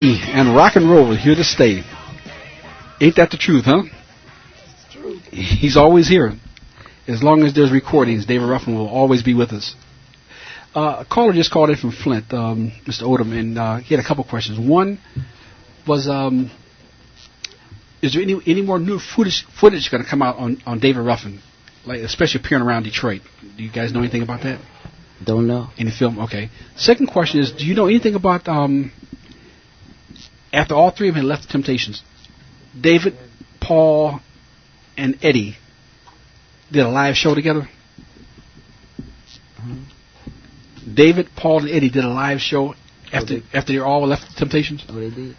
And rock and roll is here to stay. Ain't that the truth, huh? True. He's always here. As long as there's recordings, David Ruffin will always be with us. A caller just called in from Flint, Mr. Odom, and he had a couple questions. One was, is there any more new footage going to come out on David Ruffin, like especially appearing around Detroit? Do you guys know anything about that? Don't know. Any film? Okay. Second question is, do you know anything about after all three of them had left the Temptations, David, Paul, and Eddie did a live show together? Mm-hmm. David, Paul, and Eddie did a live show after they all left the Temptations? Oh, they did.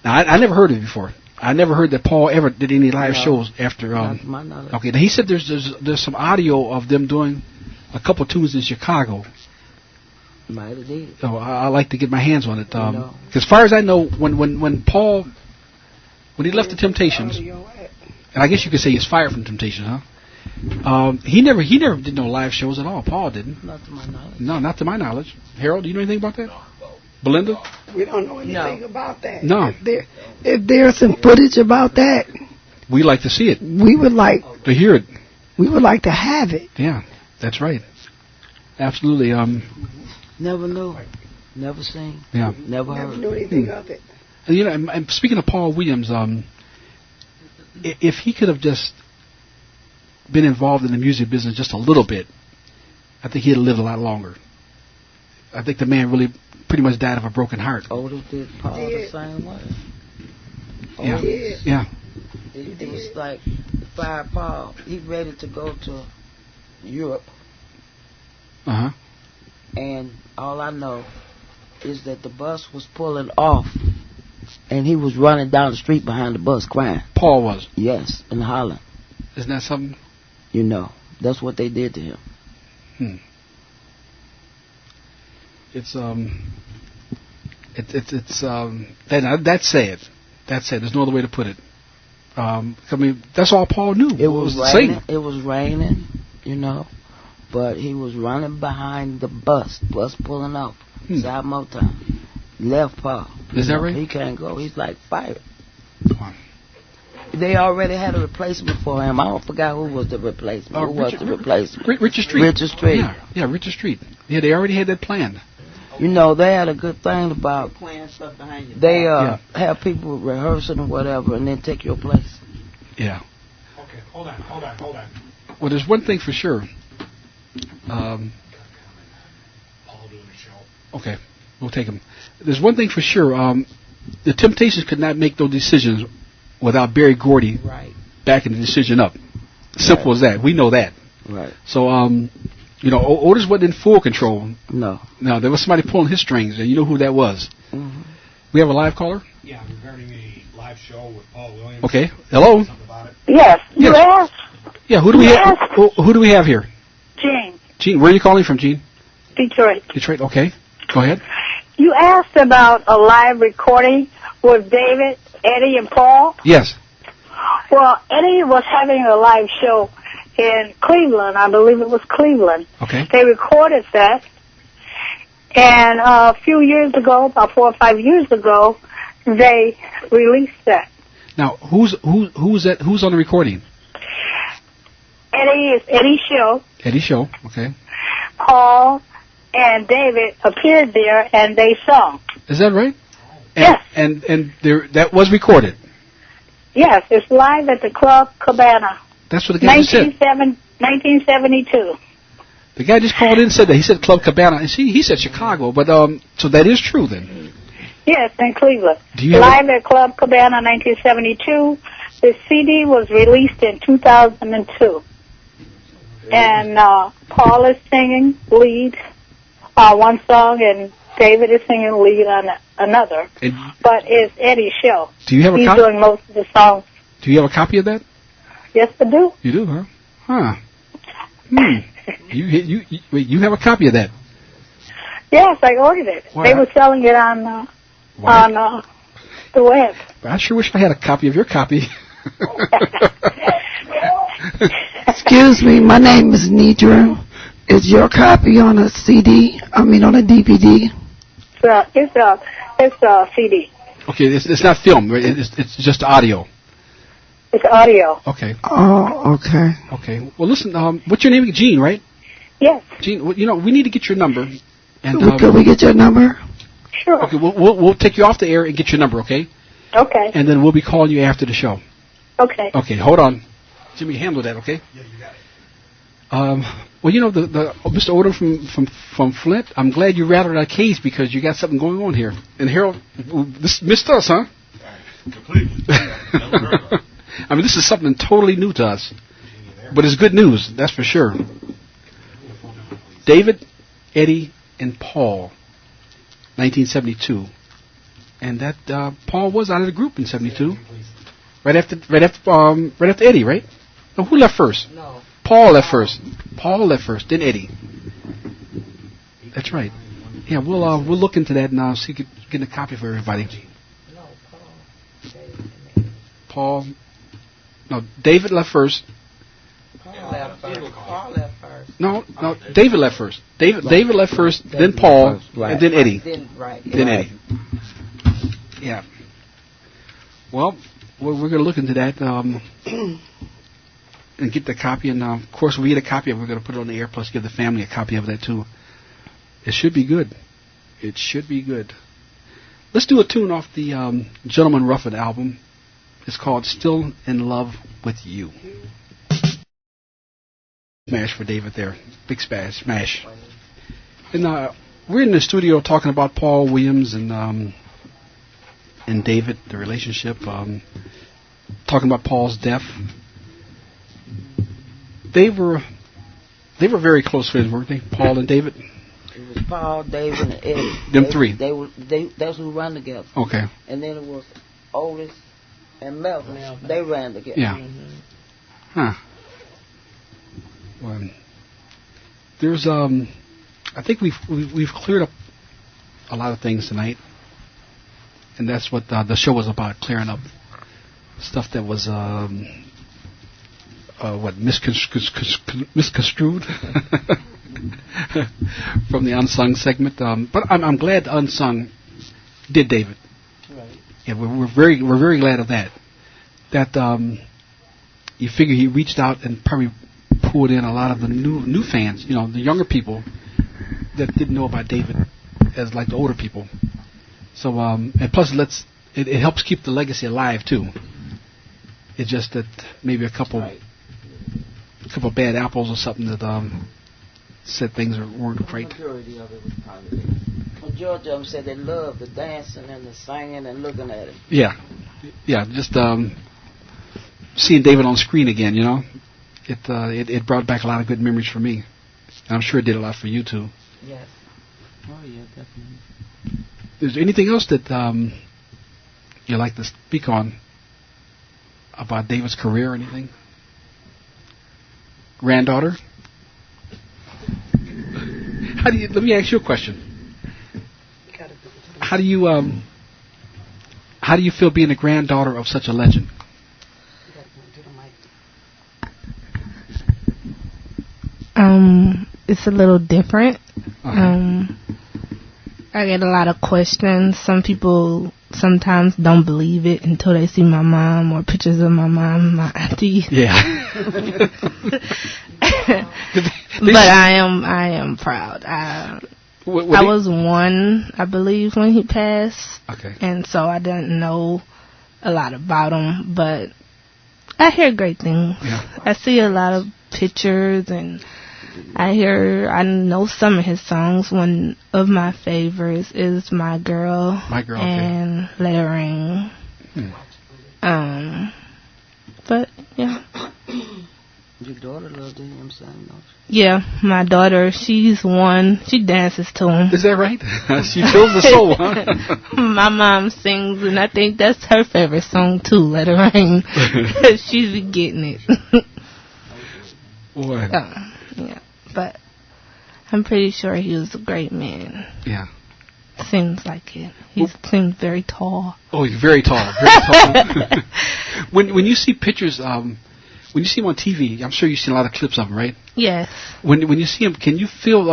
Now, I never heard of it before. I never heard that Paul ever did any live shows after. Not to my knowledge. Okay, now he said there's some audio of them doing a couple tunes in Chicago. Might have did. So I like to get my hands on it. Because as far as I know, when Paul, when he left the Temptations, and I guess you could say he's fired from Temptations, huh? He never did no live shows at all. Paul didn't. Not to my knowledge. No, not to my knowledge. Harold, do you know anything about that? Belinda? We don't know anything about that. No. If there's some footage about that, we like to see it. We would like to hear it. We would like to have it. Yeah, that's right. Absolutely. Never knew. Never seen. Yeah. Never heard. Never knew anything of it. You know, and speaking of Paul Williams, if he could have just been involved in the music business just a little bit, I think he'd have lived a lot longer. I think the man really pretty much died of a broken heart. Otis did Paul the same way. Yeah. Otis. Yeah. It was like fired Paul. He ready to go to Europe. Uh huh. And all I know is that the bus was pulling off, and he was running down the street behind the bus crying. Paul was? Yes, in Holland. Isn't that something? You know, that's what they did to him. It's that's sad. That's sad. There's no other way to put it. I mean, that's all Paul knew. It was raining. It was raining, you know. But he was running behind the bus pulling off. Side Motown. Left Paul. Is that right? He can't go. He's like fired. They already had a replacement for him. I forgot who was the replacement. Who was the replacement? Richard Street. Richard Street. Yeah, Richard Street. Yeah, they already had that planned. You know, they had a good thing about they have people rehearsing or whatever and then take your place. Yeah. Okay, hold on. Well, there's one thing for sure. Paul doing the show. Okay, we'll take him. There's one thing for sure. The Temptations could not make those decisions without Berry Gordy backing the decision up. Simple as that. We know that. Right. So, you know, Otis wasn't in full control. No. No, there was somebody pulling his strings, and you know who that was. Mm-hmm. We have a live caller? Yeah, regarding a live show with Paul Williams. Okay. Hello? Yes. You asked? Yeah, who do we have? Who do we have here? Jean. Jean, where are you calling from, Jean? Detroit. Detroit, okay. Go ahead. You asked about a live recording with David, Eddie, and Paul? Yes. Well, Eddie was having a live show in Cleveland. I believe it was Cleveland. Okay. They recorded that. And a few years ago, about 4 or 5 years ago, they released that. Now, who's that? Who's on the recording? Eddie is Eddie's show. Eddie's show, okay. Paul and David appeared there and they sung. Is that right? Yes. And there that was recorded. Yes, it's live at the Club Cabana. That's what the guy just said. 1972. The guy just called in and said that. He said Club Cabana. And he said Chicago, but so that is true then. Yes, in Cleveland. Do you live at Club Cabana, 1972. The CD was released in 2002. And Paul is singing lead on one song, and David is singing lead on another. But it's Eddie's show. Do you have a He's doing most of the songs. Do you have a copy of that? Yes, I do. You do, huh? Huh. You have a copy of that? Yes, I ordered it. Wow. They were selling it on the web. I sure wish I had a copy of your copy. Excuse me, my name is Nidra. Is your copy on a CD? I mean, on a DVD? It's a CD. Okay, it's not film. Right? It's just audio. It's audio. Okay. Oh, okay. Okay. Well, listen. What's your name? Jean, right? Yes. Jean. Well, we need to get your number. And Could we get your number? Sure. Okay. We'll take you off the air and get your number. Okay. Okay. And then we'll be calling you after the show. Okay. Okay. Hold on. Jimmy, handle that. Okay. Yeah, you got it. Well, the Mr. Odom from Flint. I'm glad you rattled that case because you got something going on here. And Harold, this missed us, huh? Completely. Never heard of it. I mean, this is something totally new to us, but it's good news, that's for sure. David, Eddie, and Paul, 1972, and that Paul was out of the group in '72, right after Eddie, right? No, who left first? No. Paul left first. Then Eddie. That's right. Yeah, we'll look into that now. See if we can get a copy for everybody. No, Paul. No, David left first. Paul left first. No, David left first. David left first, then Paul, Right. and then Eddie. Then Eddie. Yeah. Well, we're going to look into that and get the copy. And of course, we get a copy of it. We're going to put it on the air. Plus, give the family a copy of that too. It should be good. It should be good. Let's do a tune off the Gentleman Ruffin album. It's called "Still in Love with You." Smash for David there. Big smash. And we're in the studio talking about Paul Williams and David, the relationship. Talking about Paul's death. They were very close friends, weren't they? Paul and David. It was Paul, David, and Eddie. Them three. That's who ran together. Okay. And then it was Otis and Melvin. They ran together. Yeah. Huh. Well, there's I think we've cleared up a lot of things tonight, and that's what the show was about, clearing up stuff that was misconstrued from the Unsung segment. But I'm glad the Unsung did David. Right. Yeah, we're very glad of that. That you figure he reached out and probably pulled in a lot of the new fans, the younger people that didn't know about David as like the older people. So and plus it helps keep the legacy alive too. It's just that maybe a couple bad apples or something that said things weren't quite. The majority of it was positive. Majority of them said they loved the dancing and the singing and looking at it. Yeah, just seeing David on screen again, it brought back a lot of good memories for me. And I'm sure it did a lot for you too. Yes. Oh yeah, definitely. Is there anything else that you'd like to speak on about David's career or anything? Granddaughter? Let me ask you a question. How do you feel being a granddaughter of such a legend? It's a little different. Okay. I get a lot of questions. Some people sometimes don't believe it until they see my mom or pictures of my mom, my auntie. Yeah. But I am proud. I was one, I believe, when he passed. Okay. And so I didn't know a lot about him, but I hear great things. Yeah. I see a lot of pictures and I know some of his songs. One of my favorites is My Girl. And Let It Ring. But yeah. Your daughter loved to hear him sing, don't you? Yeah, my daughter, she's one. She dances to him. Is that right? She fills the soul, huh? My mom sings, and I think that's her favorite song too, Let It Ring. She's be getting it. Boy. Yeah, but I'm pretty sure he was a great man. Yeah. Seems like it. He seems very tall. Oh, he's very tall. Very tall. When you see pictures, when you see him on TV, I'm sure you've seen a lot of clips of him, right? Yes. When you see him, can you feel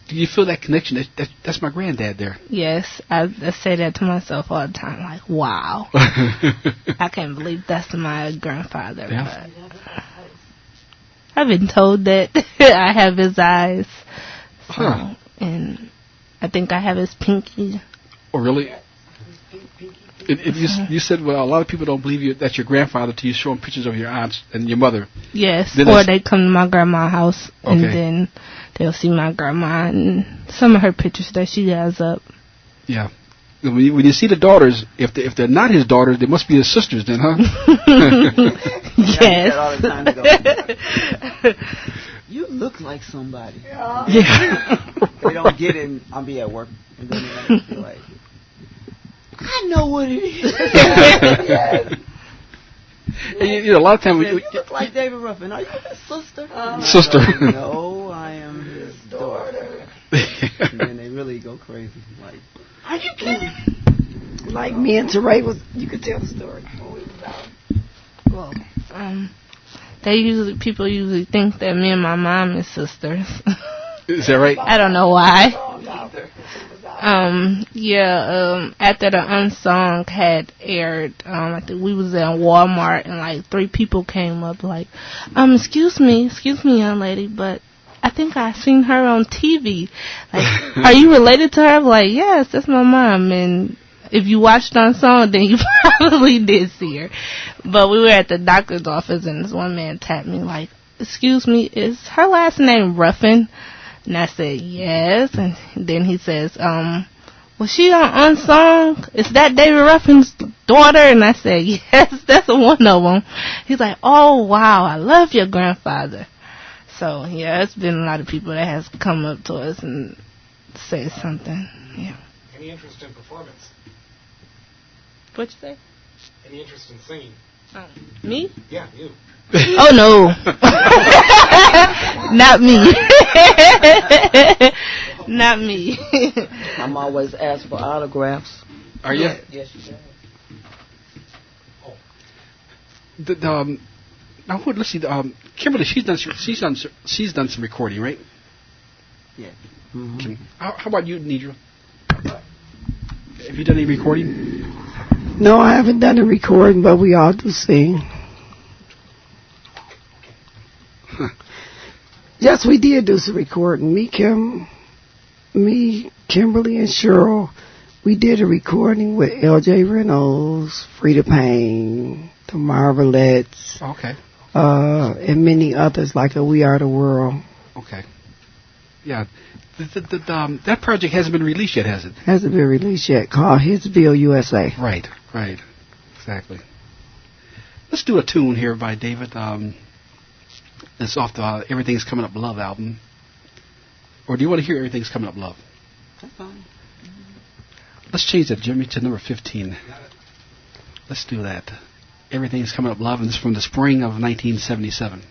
Do you feel that connection? That's my granddad there. Yes, I say that to myself all the time. Like, wow, I can't believe that's my grandfather. Yeah. But I've been told that I have his eyes, so, and I think I have his pinky. Oh, really? You said, well, a lot of people don't believe that's your grandfather till you show them pictures of your aunts and your mother. Yes, or they come to my grandma's house and then they'll see my grandma and some of her pictures that she has up. Yeah. When you see the daughters, if they're not his daughters, they must be his sisters then, huh? Yes. All the time to go, you look like somebody. Yeah. They don't get in. I'll be at work and then they be like, I know what it is. Yes. And a lot of times you look like David Ruffin. Are you his sister? Sister. No, I am his daughter. And then they really go crazy. Like, are you kidding? Like me and Teray you could tell the story. Well, people usually think that me and my mom is sisters. Is that right? I don't know why. After the Unsung had aired, I think we was in Walmart and like 3 people came up like, excuse me, young lady, but I think I seen her on TV. Like, are you related to her? I'm like, yes, that's my mom. And if you watched Unsung, then you probably did see her. But we were at the doctor's office and this one man tapped me like, excuse me, is her last name Ruffin? And I said, yes. And then he says, was she on Unsung? Is that David Ruffin's daughter? And I said, yes, that's one of them. He's like, oh, wow, I love your grandfather. So, yeah, it's been a lot of people that has come up to us and said something. Yeah. Any interest in performance? What'd you say? Any interest in singing? Me? Yeah, you. Oh, no. Not me. Not me. I'm always asked for autographs. Are you? Yes, you Oh. can. Now, let's see. Kimberly, she's done some recording, right? Yeah. Mm-hmm. How about you, Nidra? Have you done any recording? No, I haven't done a recording, but we all do sing. Yes, we did do some recording. Me, Kimberly, and Cheryl, we did a recording with L.J. Reynolds, Frida Payne, the Marvelettes, okay, and many others like a We Are the World. Okay, yeah. That project hasn't been released yet, has it? Hasn't been released yet. Called Hitsville, USA. Right, exactly. Let's do a tune here by David. It's off the Everything's Coming Up Love album. Or do you want to hear Everything's Coming Up Love? That's fine. Let's change that, Jimmy, to number 15. Let's do that. Everything's Coming Up Love, and it's from the spring of 1977.